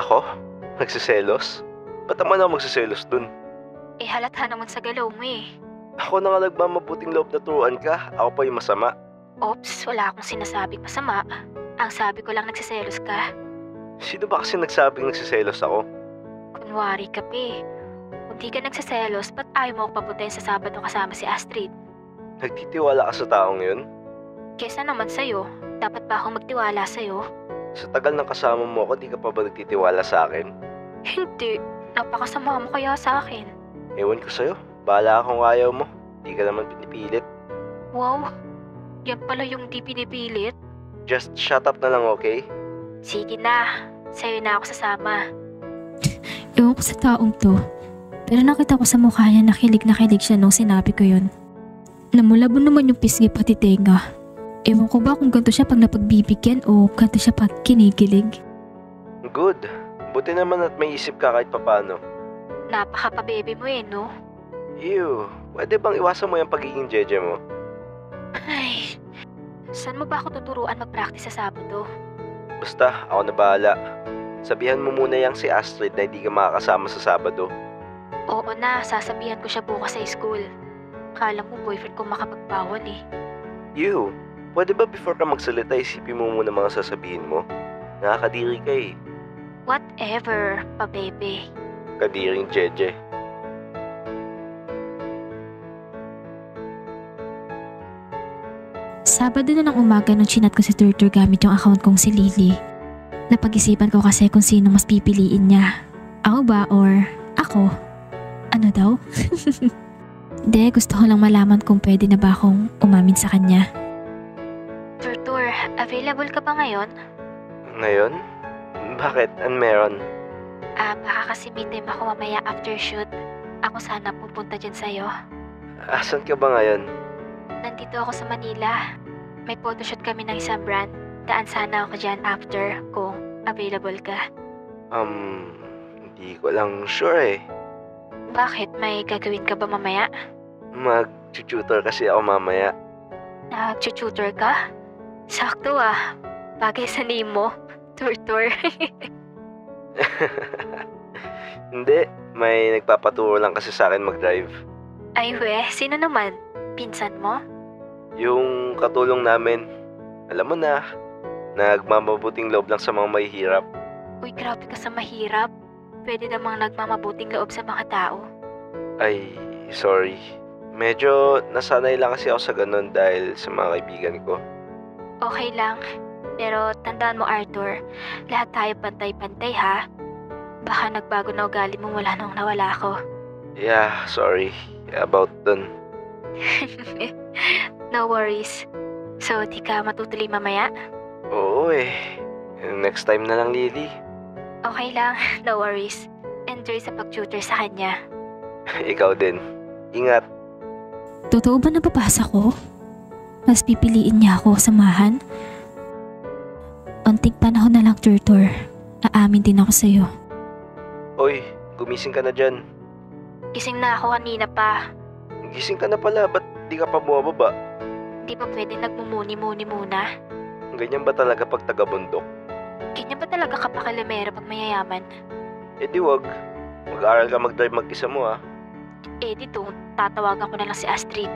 Ako? Nagsiselos? Ba't naman ako magsiselos dun? Eh halata naman sa galaw mo eh. Ako na nga nagmamabuting loob na turuan ka. Ako pa yung masama. Ops, wala akong sinasabing masama. Ang sabi ko lang nagsiselos ka. Sino ba kasi nagsabing nagsiselos ako? Kunwari ka pe. Kung di ka nagsiselos, ba't ayaw mo ako papuntahin sa Sabado kasama si Astrid? Nagtitiwala ka sa taong yun? Kesa naman sa'yo, dapat ba akong magtiwala sa'yo? Sa tagal ng kasama mo ako, di ka pa ba nagtitiwala sa akin? Hindi, napakasama mo kaya sa akin. Ewan ko sa'yo. Bahala kung ayaw mo. Di ka naman pinipilit. Wow, yan pala yung di pinipilit. Just shut up na lang, okay? Sige na, sa'yo na ako sasama. Ewan ko sa taong to. Pero nakita ko sa mukha niya na kilig siya nung sinabi ko yun. Namulabo naman yung pisngi pati tenga. Ewan ko ba kung ganito siya pag napagbibigyan o ganito siya pag kinikilig. Good. Buti naman at may isip ka kahit papano. Napaka-pa-baby mo eh, no? Ew, pwede bang iwasan mo yung pagiging jeje mo? Ay, saan mo ba ako tuturuan mag-practice sa Sabado? Basta, ako na bahala. Sabihan mo muna yang si Astrid na hindi ka makakasama sa Sabado. Oo na, sasabihan ko siya bukas sa school. Kala mo boyfriend ko makapagbawal eh. Ew, pwede ba before ka magsalita isipin mo muna mga sasabihin mo? Nakakadiri ka eh. Whatever, pa-baby. Kadiring jeje. Sabado na ng umaga nung chinat ko si Turtur gamit yung account kong si Lily. Napag-isipan ko kasi kung sino mas pipiliin niya. Ako ba or ako? Ano daw? Hindi, gusto ko lang malaman kung pwede na ba akong umamin sa kanya. Turtur, available ka ba ngayon? Ngayon? Bakit? An meron? Baka kasi may time ako mamaya after shoot. Ako sana pupunta dyan sa'yo. Asan ka ba ngayon? Nandito ako sa Manila. May photoshoot kami ng isang brand. Daan sana ako dyan after kung available ka. Hindi ko lang sure eh. Bakit? May gagawin ka ba mamaya? Mag-tutor kasi ako mamaya. Nag-tutor ka? Sakto ah. Bagay sa name mo. Turtur. Hindi, may nagpapaturo lang kasi sa akin mag-drive. Ay we, sino naman? Pinsan mo? Yung katulong namin, alam mo na, nagmamabuting loob lang sa mga mahihirap. Uy, grabe ka sa mahirap. Pwede namang nagmamabuting loob sa mga tao. Ay, sorry. Medyo nasanay lang kasi ako sa ganun dahil sa mga kaibigan ko. Okay lang. Pero tandaan mo Arthur, lahat tayo pantay-pantay ha. Baka nagbago na ugali mo mula nung nawala ako. Yeah, sorry about dun. No worries. So, di ka matutuloy mamaya? Oo eh. Next time na lang, Lily. Okay lang, no worries. Enjoy sa pag-tutor sa kanya. Ikaw din. Ingat. Totoo ba nababasa ko? Mas pipiliin niya ako samahan? Unting panahon na lang, Turtur. Aamin din ako sa'yo. Oy, gumising ka na dyan. Gising na ako kanina pa. Gising ka na pala, ba't di ka pa bumababa? Di ba pwede nagmumuni-muni muna? Ganyan ba talaga pag taga-bundok? Ganyan ba talaga kapakalimera pag mayayaman? Eh di wag. Mag-aral ka mag-drive mag-isa mo ah. Eh dito, tatawagan ko na lang si Astrid.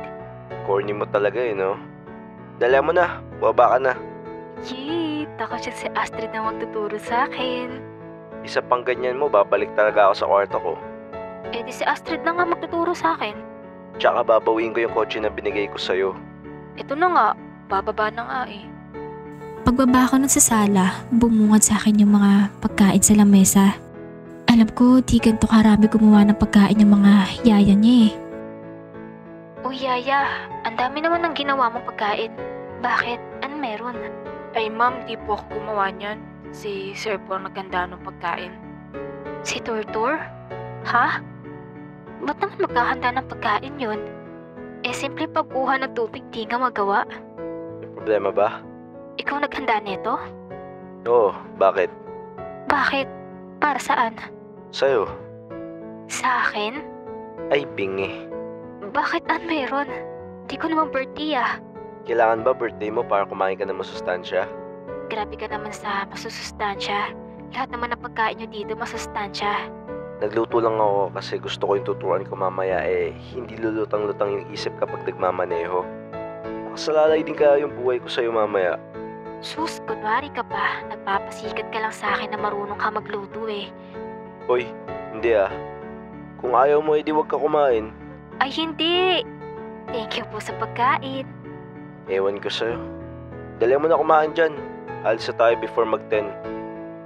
Corny mo talaga eh, no? Dala mo na, baba ka na. Yee, takot siya si Astrid na magtuturo sa akin. Isa pang ganyan mo, babalik talaga ako sa kwarto ko. Eh di si Astrid na nga magtuturo sa akin. Tsaka babawiin ko yung kotse na binigay ko sa'yo. Ito na nga, bababa na nga eh. Pagbaba ko nun sa sala, bumungad sa akin yung mga pagkain sa lamesa. Alam ko, di ganito karami gumawa ng pagkain yung mga yaya niya eh. Uy Yaya, ang dami naman ng ginawa mong pagkain. Bakit? Ano meron? Ay ma'am, di po ako gumawa niyan. Si Sir po ang naganda ng pagkain. Si Turtur? Ha? Ba't naman maghahanda ng pagkain yun? Eh simple pagkuha ng tubig di nga magawa. May problema ba? Ikaw naghanda nito? Oo, bakit? Bakit? Para saan? Sa'yo? Sa akin? Ay, bingi. Bakit an meron? Di ko naman birthday ah. Kailangan ba birthday mo para kumain ka ng masustansya? Grabe ka naman sa masusustansya. Lahat naman ng pagkain nyo dito masustansya. Nagluto lang ako kasi gusto ko yung tuturuan ko mamaya hindi lulutang-lutang yung isip kapag nagmamaneho. Nakasalalay din kaya yung buhay ko sa'yo mamaya. Sus, kunwari ka pa. Nagpapasikat ka lang sa akin na marunong ka magluto eh. Hoy, hindi ah. Kung ayaw mo, edi wag ka kumain. Ay hindi! Thank you po sa pagkain. Ewan ko sa'yo. Dali mo na kumain dyan. Alis na tayo before mag-10.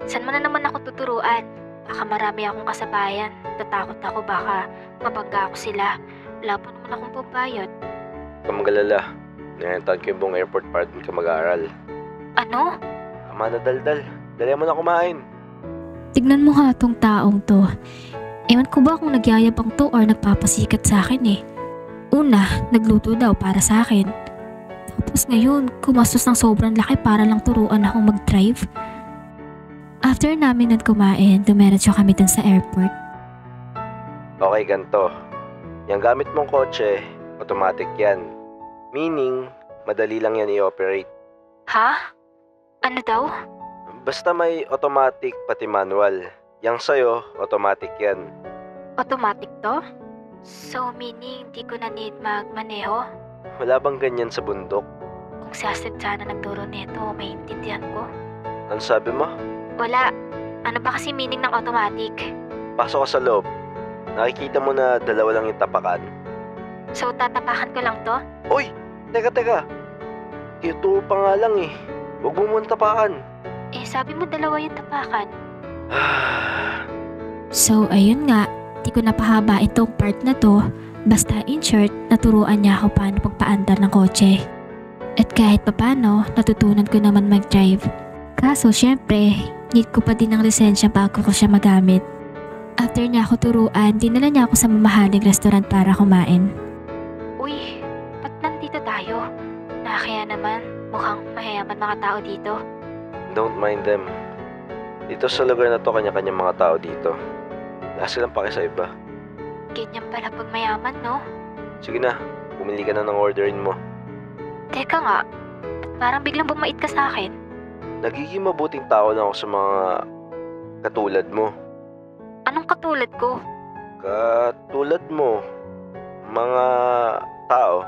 Saan mo na naman ako tuturuan? Baka marami akong kasabayan. Tatakot ako baka mabangga ako sila. Wala pa naman akong pambayad. Huwag kang mag-alala. Nayantahan ko yung buong airport para din ka mag-aaral. Ano? Ama na daldal. Dali mo na kumain. Tignan mo nga tong taong to. Ewan ko ba kung nagyayabang to or nagpapasikat sa akin eh. Una, nagluto daw para sa akin. Tapos ngayon, kumastos ng sobrang laki para lang turuan akong mag-drive. After namin nun kumain, dumiretso kami dun sa airport. Okay, ganto. Yung gamit mong kotse, automatic yan. Meaning, madali lang yan i-operate. Ha? Ano daw? Basta may automatic pati manual. Yang sa'yo, automatic yan. Automatic to? So meaning di ko na need magmaneho? Wala bang ganyan sa bundok? Kung si Astrid sana nagturo nito, maintindihan ko. Ano sabi mo? Wala. Ano ba kasi meaning ng automatic? Pasok ka sa loob. Nakikita mo na dalawa lang yung tapakan. So tatapakan ko lang to? Uy! Teka. Ito pa nga lang eh. Huwag mo muna tapakan. Eh sabi mo dalawa yung tapakan. So ayun nga, di ko napahaba itong part na to. Basta in short, naturuan niya ako paano pagpaandar ng kotse. At kahit papano, natutunan ko naman mag-drive. Kaso syempre, need ko pa din ng lisensya bago ko siya magamit. After niya ako turuan, dinala niya ako sa mamahaling restaurant para kumain. Uy, ba't nandito tayo? Nakakaya naman, mukhang mayayaman mga tao dito. Don't mind them. Dito sa lugar na to, kanya-kanya mga tao dito. Wala silang pake sa iba. Ganyan pala pag mayaman, no? Sige na, pumili ka na ng orderin mo. Teka nga, ba't parang biglang bumait ka sa akin? Nagiging mabuting tao lang ako sa mga katulad mo. Anong katulad ko? Katulad mo, mga tao.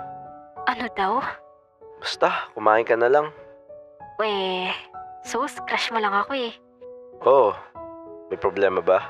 Ano daw? Basta, kumain ka na lang. Sus, crush mo lang ako eh. Oo, may problema ba?